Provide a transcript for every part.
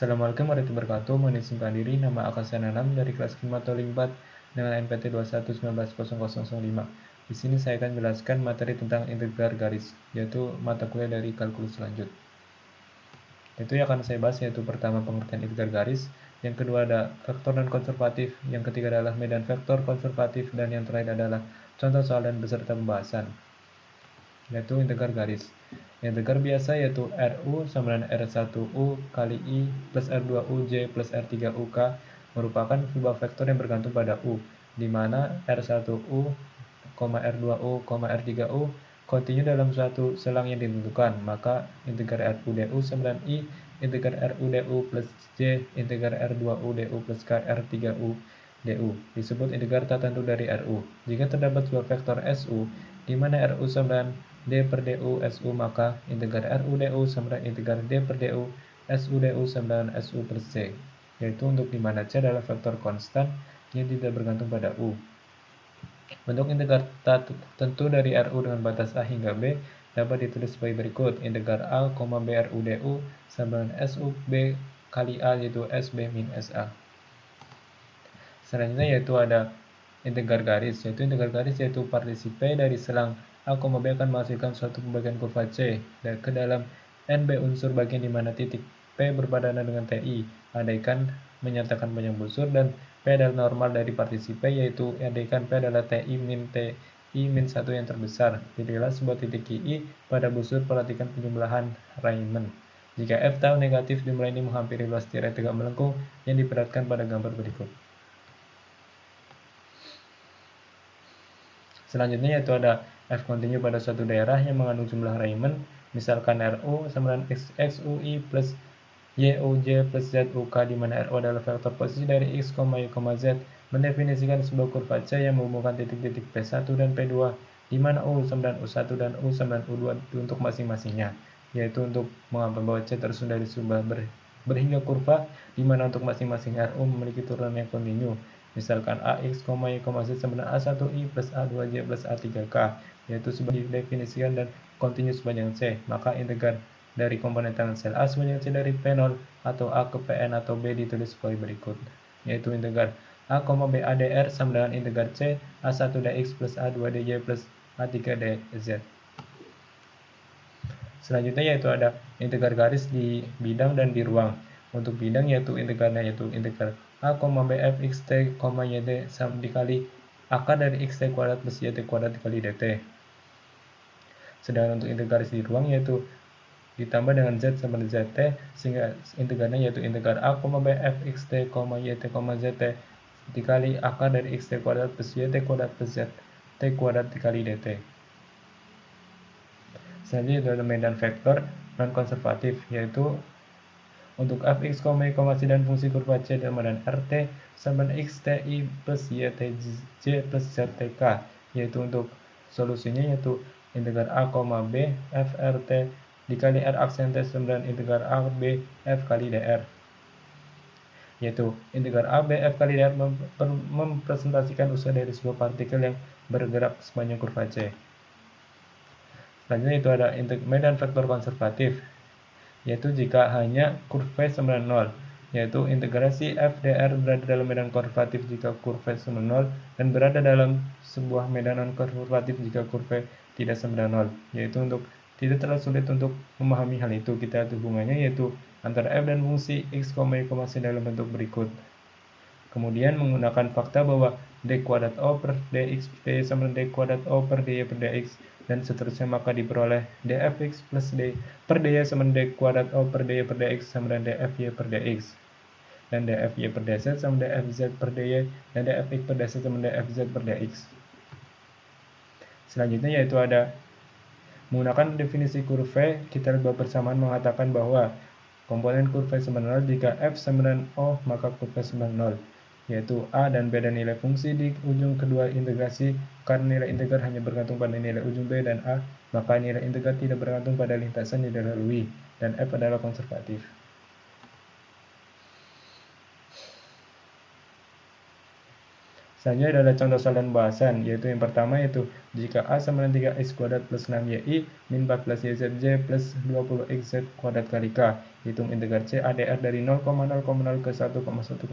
Assalamualaikum warahmatullahi wabarakatuh. Mengizinkan diri, nama Akasananam dari kelas Klimatologi 4 dengan NPT 21190005. Di sini saya akan menjelaskan materi tentang integral garis, yaitu mata kuliah dari kalkulus lanjut. Itu yang akan saya bahas yaitu pertama pengertian integral garis, yang kedua ada vektor dan konservatif, yang ketiga adalah medan vektor konservatif, dan yang terakhir adalah contoh soal dan beserta pembahasan. Yaitu integral garis. Integral biasa yaitu RU sama dengan R1U kali I plus R2U J plus R3U K merupakan sebuah vektor yang bergantung pada U, di mana R1U, R2U, R3U kontinu dalam suatu selang yang ditentukan. Maka integral RU DU sama dengan I integral RU DU plus J integral R2U DU plus K R3U DU disebut integral tak tentu dari RU. Jika terdapat sebuah vektor SU di mana RU sama dengan D per DU SU, maka integral RU DU sama dengan integral D per DU SU DU sama dengan SU per C, yaitu untuk di mana C adalah vektor konstan yang tidak bergantung pada U. Bentuk integral tak tentu dari RU dengan batas A hingga B dapat ditulis sebagai berikut. Integral A, B RU DU sama dengan SU B kali A yaitu SB min SA. Selanjutnya yaitu ada integral garis, yaitu partisipe dari selang A, B akan menghasilkan suatu pembagian kurva C dan ke dalam NB unsur bagian di mana titik P berpadanan dengan TI. Andaikan menyatakan panjang busur dan P adalah normal dari partisipe, yaitu andaikan P adalah TI min 1 yang terbesar. Pilihlah sebuah titik I pada busur, perhatikan penjumlahan Riemann. Jika F tahu negatif, jumlah ini menghampiri luas tirai tegak melengkung yang diperlihatkan pada gambar berikut. Selanjutnya yaitu ada F kontinu pada suatu daerah yang mengandung jumlah Riemann, misalkan RU sama dengan XUI plus YUJ plus ZUK, di mana RU adalah vektor posisi dari X, Y, Z, mendefinisikan sebuah kurva C yang menghubungkan titik-titik P1 dan P2, di mana U sama dengan U1 dan U sama dengan U2 untuk masing-masingnya, yaitu untuk mengambil bahwa C tersusun dari sebuah berhingga kurva, di mana untuk masing-masing RU memiliki turunan yang kontinu. Misalkan AX, Y, Z sama dengan A1I plus A2J plus A3K, yaitu sebagai didefinisikan dan kontinu sepanjang C. Maka integral dari komponen tangan sel A sepanjang C dari P0 atau A ke Pn atau B ditulis sebagai berikut, yaitu integral A, B ADR sama dengan integral C A1 dx plus A2 dy plus A3 dz. Selanjutnya yaitu ada integral garis di bidang dan di ruang. Untuk bidang yaitu integralnya yaitu integral A, B f x t, yt sama dikali akar dari x t kuadrat plus yt kuadrat dikali dt. Sedangkan untuk integral garis di ruang yaitu ditambah dengan z sama dengan zt, sehingga integralnya yaitu integral A, B f x t, yt, zt dikali akar dari x t kuadrat plus yt kuadrat plus zt kuadrat dikali dt. Selanjutnya itu adalah medan vektor non konservatif, yaitu untuk fx, y, z dan fungsi kurva C sama dengan rt sama dengan x ti plus ytj plus ztk, yaitu untuk solusinya yaitu integral A, B f rt dikali r aksen T sama dengan integral A b f kali dr, yaitu integral A b f kali dr mempresentasikan usaha dari sebuah partikel yang bergerak sepanjang kurva C. Selanjutnya itu ada medan vektor konservatif, yaitu jika hanya kurva sama dengan 0, yaitu integrasi f dr berada dalam medan konservatif jika kurva sama dengan 0 dan berada dalam sebuah medan non konservatif jika kurva tidak sama dengan 0, yaitu untuk tidak terlalu sulit untuk memahami hal itu, kita lihat hubungannya yaitu antara f dan fungsi x, y, z dalam bentuk berikut. Kemudian menggunakan fakta bahwa d kuadrat o per dx dy sama dengan d kuadrat o per dy per dx dan seterusnya, maka diperoleh dfx plus d per dy sama dengan d kuadrat o per dy per dx sama dengan dfy per dx, dan dfy per dz sama dengan dfz per dy, dan dfx per dz sama dengan dfz per dx. Selanjutnya yaitu ada menggunakan definisi kurva, kita lihat persamaan mengatakan bahwa komponen kurva sama dengan 0 jika f sama dengan o, maka kurva sama dengan 0, yaitu a dan b dan nilai fungsi di ujung kedua integrasi. Karena nilai integral hanya bergantung pada nilai ujung b dan a, maka nilai integral tidak bergantung pada lintasan yang dilalui, dan f adalah konservatif. Selanjutnya adalah contoh soal dan bahasan, yaitu yang pertama yaitu jika A sama dengan 3x kuadrat plus 6y min 14yzj plus 20xz kuadrat kali K. Hitung integral C ADR dari 0,0,0 ke 1,1,1,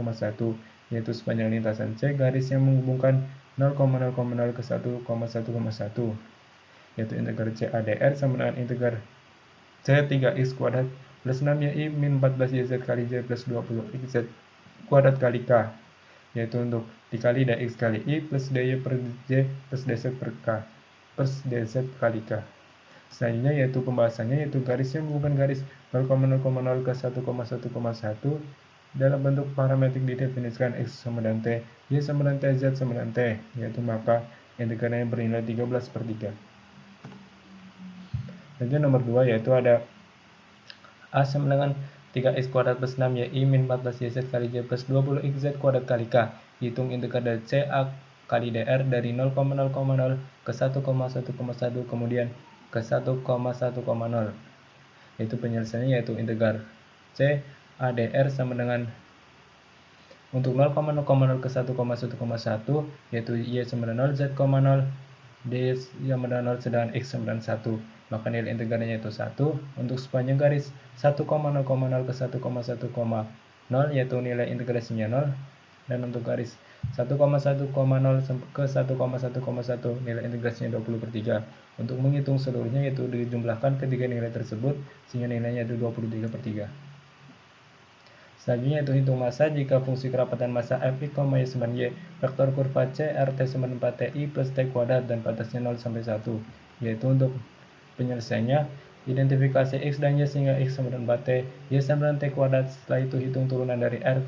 yaitu sepanjang lintasan C garis yang menghubungkan 0,0,0 ke 1,1,1, yaitu integral C ADR sama dengan integral C 3x kuadrat plus 6y min 14yz kali j plus 20xz kuadrat kali K, yaitu untuk dikali dx kali i plus dy per j plus dz per k plus dz kali k. Selanjutnya yaitu pembahasannya yaitu garis yang menghubungkan garis 0,0,0 ke 1,1,1 dalam bentuk parametrik didefinisikan x sama dengan t, y sama dengan t, z sama dengan t, yaitu maka integralnya bernilai 13/3. Selanjutnya nomor 2 yaitu ada A sama dengan 3x kuadrat plus 6y min 14yz kali j plus 20xz kuadrat kali k. Hitung integral dari C A kali dr dari 0,0,0 ke 1,1,1 kemudian ke 1,1,0. Yaitu penyelesaiannya yaitu integral C A dr sama dengan untuk 0,0,0 ke 1,1,1 yaitu y sama dengan 0, z, 0, d sama dengan 0 sedangkan x sama dengan 1. Maka nilai integralnya yaitu 1. Untuk sepanjang garis 1,0,0 ke 1,1,0 yaitu nilai integrasinya 0. Dan untuk garis 1,1,0 ke 1,1,1 nilai integrasinya 20/3. Untuk menghitung seluruhnya yaitu dijumlahkan ketiga nilai tersebut sehingga nilainya yaitu 23/3. Selanjutnya itu hitung massa jika fungsi kerapatan massa Fx, y sama y, vektor kurva C, RT sama 4TI plus T kuadrat dan batasnya 0 sampai 1. Yaitu untuk penyelesaiannya, identifikasi X dan Y sehingga X sama dengan 4T, Y sama dengan T kuadrat. Setelah itu hitung turunan dari R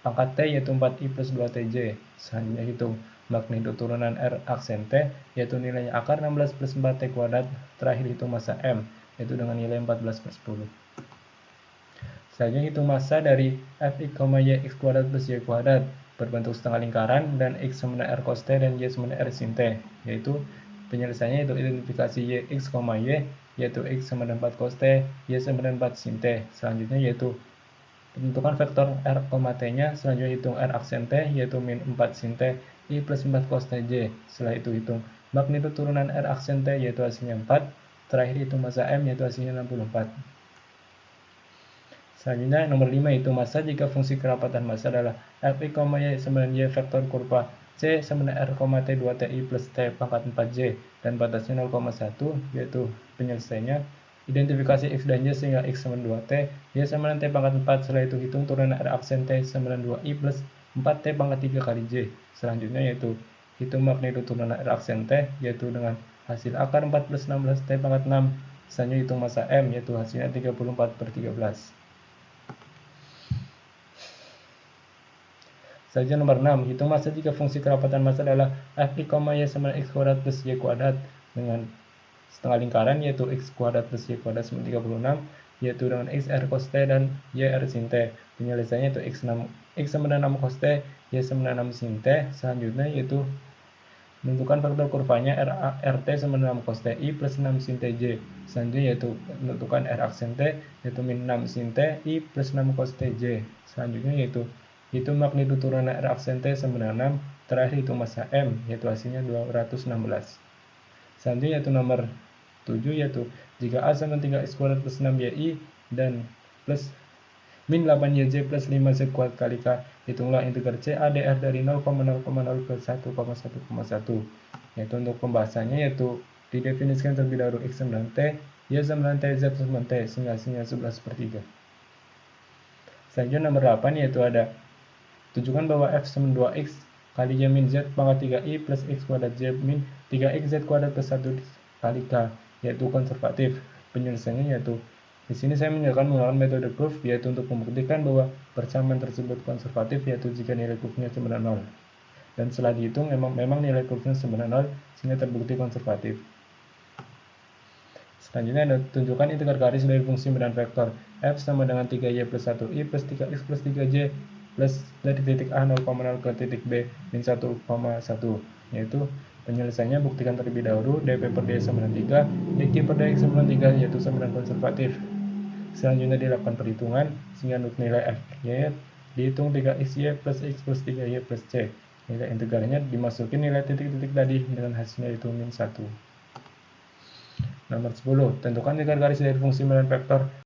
pangkat T yaitu 4I plus 2TJ. Selanjutnya hitung magnitudo turunan R aksen T yaitu nilainya akar 16 plus 4T kuadrat. Terakhir hitung massa M yaitu dengan nilai 14/10. Selanjutnya hitung massa dari Fx, y x kuadrat plus y kuadrat berbentuk setengah lingkaran dan x sama dengan r cos t dan y sama dengan r sin t, yaitu penyelesaiannya yaitu identifikasi y x, y yaitu x sama dengan 4 cos t, y sama dengan 4 sin t. Selanjutnya yaitu tentukan vektor r, t-nya. Selanjutnya hitung r aksen t yaitu min 4 sin t i plus 4 cos t j. Setelah itu hitung magnitudo turunan r aksen t yaitu hasilnya 4. Terakhir hitung massa m yaitu hasilnya 64. Selanjutnya nomor 5 itu massa jika fungsi kerapatan massa adalah Fx, y sama dengan y vektor kurva C sama dengan R, T 2TI plus T pangkat 4J dan batasnya 0,1 yaitu penyelesaiannya identifikasi X dan Y sehingga X sama dengan 2T, Y sama dengan T pangkat 4. Setelah itu hitung turunan R aksen T sama dengan 2I plus 4T pangkat 3 kali J. Selanjutnya yaitu hitung magnitudo turunan R aksen T yaitu dengan hasil akar 4 plus 16 T pangkat 6. Selanjutnya hitung massa M yaitu hasilnya 34/13. Selanjutnya nomor 6, hitung massa jika fungsi kerapatan massa adalah Fx, y sama x kuadrat plus y kuadrat dengan setengah lingkaran yaitu x kuadrat plus y kuadrat sama 36 yaitu dengan x r cos t dan y r sin t. Penyelesaiannya itu x sama dengan 6 cos t, y sama dengan 6 sin t. Selanjutnya yaitu menentukan faktor kurvanya rt sama dengan 6 cos t i plus 6 sin t j. Selanjutnya yaitu menentukan r aksen t yaitu min 6 sin t i plus 6 cos t j. Selanjutnya yaitu hitung magnitudo turunan R aksen T sama dengan 6. Terakhir hitung massa M yaitu hasilnya 216. Selanjutnya yaitu nomor 7 yaitu jika A sama 3x kuadrat plus 6y dan plus min 8yj plus 5z kuadrat kali K. Hitunglah integral C ADR dari 0,0,0 ke 1,1,1. Yaitu untuk pembahasannya yaitu didefinisikan terlebih dahulu X sama dengan T, Y sama dengan T, Z sama dengan T sehingga hasilnya 11/3. Selanjutnya nomor 8 yaitu ada tunjukkan bahwa f sama 2x kali y min z pangkat 3i plus x kuadrat z min 3x z kuadrat plus 1 kali k yaitu konservatif. Penyelesaiannya yaitu di sini saya menggunakan metode proof yaitu untuk membuktikan bahwa persamaan tersebut konservatif yaitu jika nilai proofnya sama dengan 0. Dan setelah dihitung memang nilai proofnya sama dengan 0 sehingga terbukti konservatif. Selanjutnya ada tunjukkan integral garis dari fungsi medan vektor f sama dengan 3y plus 1i plus 3x plus 3j plus dari titik A 0,0 ke titik B min 1,1 yaitu penyelesaiannya buktikan terlebih dahulu dp per d sama dengan 3 dt per dx sama dengan 3 yaitu sama dengan konservatif. Selanjutnya dilakukan perhitungan sehingga untuk nilai f y dihitung 3xy plus x plus 3y plus c Nilai integralnya dimasukin nilai titik-titik tadi dengan hasilnya itu min 1. Nomor 10. Tentukan integral garis dari fungsi nilai vektor